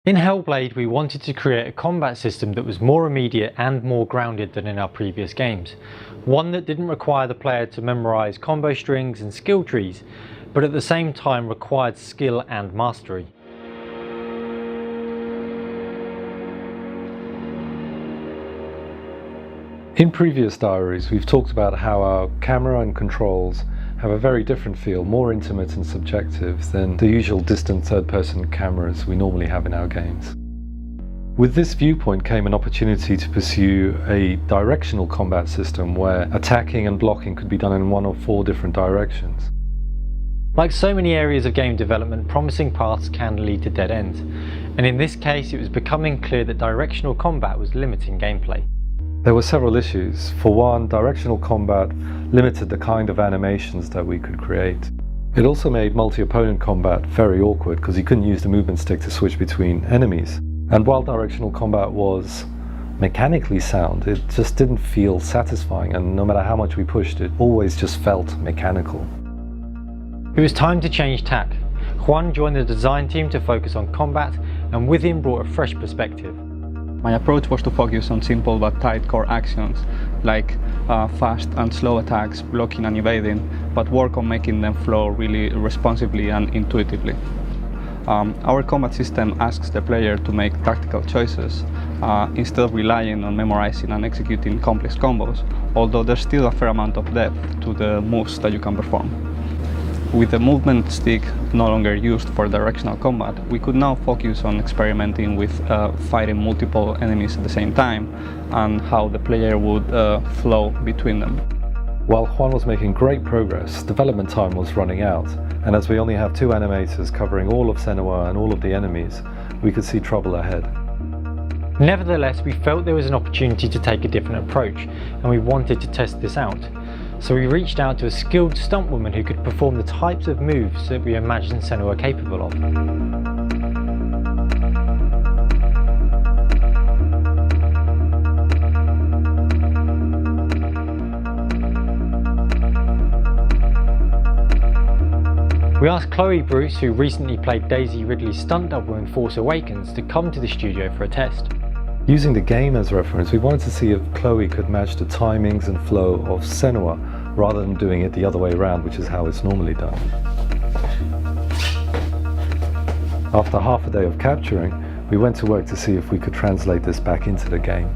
In Hellblade, we wanted to create a combat system that was more immediate and more grounded than in our previous games. One that didn't require the player to memorize combo strings and skill trees, but at the same time required skill and mastery. In previous diaries, we've talked about how our camera and controls have a very different feel, more intimate and subjective than the usual distant third-person cameras we normally have in our games. With this viewpoint came an opportunity to pursue a directional combat system where attacking and blocking could be done in one of 4 different directions. Like so many areas of game development, promising paths can lead to dead ends, and in this case it was becoming clear that directional combat was limiting gameplay. There were several issues. For one, directional combat limited the kind of animations that we could create. It also made multi-opponent combat very awkward because you couldn't use the movement stick to switch between enemies. And while directional combat was mechanically sound, it just didn't feel satisfying, and no matter how much we pushed, it always just felt mechanical. It was time to change tack. Juan joined the design team to focus on combat, and with him brought a fresh perspective. My approach was to focus on simple but tight core actions, like fast and slow attacks, blocking and evading, but work on making them flow really responsively and intuitively. Our combat system asks the player to make tactical choices instead of relying on memorizing and executing complex combos, although there's still a fair amount of depth to the moves that you can perform. With the movement stick no longer used for directional combat, we could now focus on experimenting with fighting multiple enemies at the same time and how the player would flow between them. While Juan was making great progress, development time was running out, and as we only have 2 animators covering all of Senua and all of the enemies, we could see trouble ahead. Nevertheless, we felt there was an opportunity to take a different approach, and we wanted to test this out. So we reached out to a skilled stuntwoman who could perform the types of moves that we imagined Senua were capable of. We asked Chloe Bruce, who recently played Daisy Ridley's stunt double in Force Awakens, to come to the studio for a test. Using the game as reference, we wanted to see if Chloe could match the timings and flow of Senua rather than doing it the other way around, which is how it's normally done. After half a day of capturing, we went to work to see if we could translate this back into the game.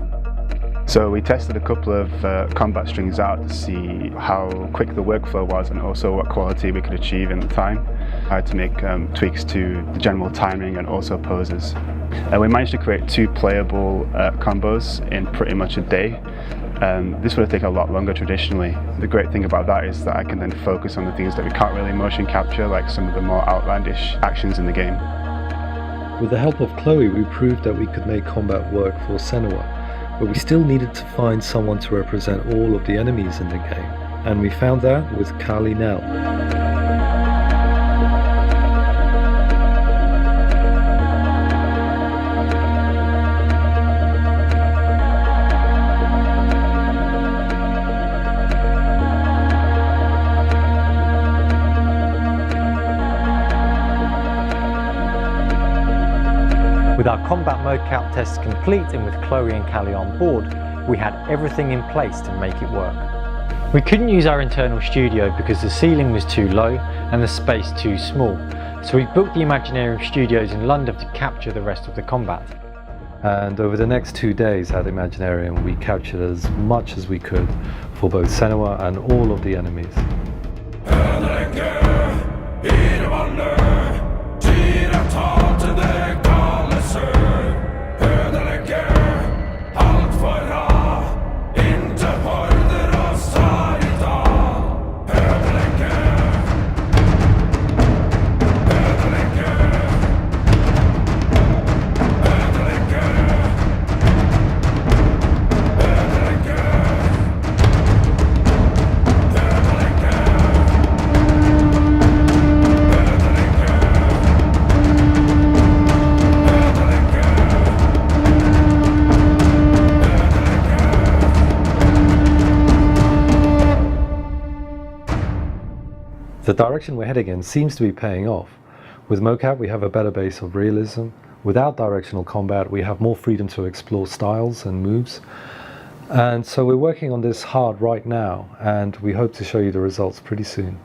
So we tested a couple of combat strings out to see how quick the workflow was and also what quality we could achieve in the time. I had to make tweaks to the general timing and also poses. We managed to create 2 playable combos in pretty much a day. This would have taken a lot longer traditionally. The great thing about that is that I can then focus on the things that we can't really motion capture, like some of the more outlandish actions in the game. With the help of Chloe, we proved that we could make combat work for Senua, but we still needed to find someone to represent all of the enemies in the game, and we found that with Kali Nell. With our combat mocap tests complete and with Chloe and Callie on board, we had everything in place to make it work. We couldn't use our internal studio because the ceiling was too low and the space too small, so we booked the Imaginarium Studios in London to capture the rest of the combat. And over the next 2 days at Imaginarium, we captured as much as we could for both Senua and all of the enemies. The direction we're heading in seems to be paying off. With mocap we have a better base of realism, without directional combat, we have more freedom to explore styles and moves. And so we're working on this hard right now, and we hope to show you the results pretty soon.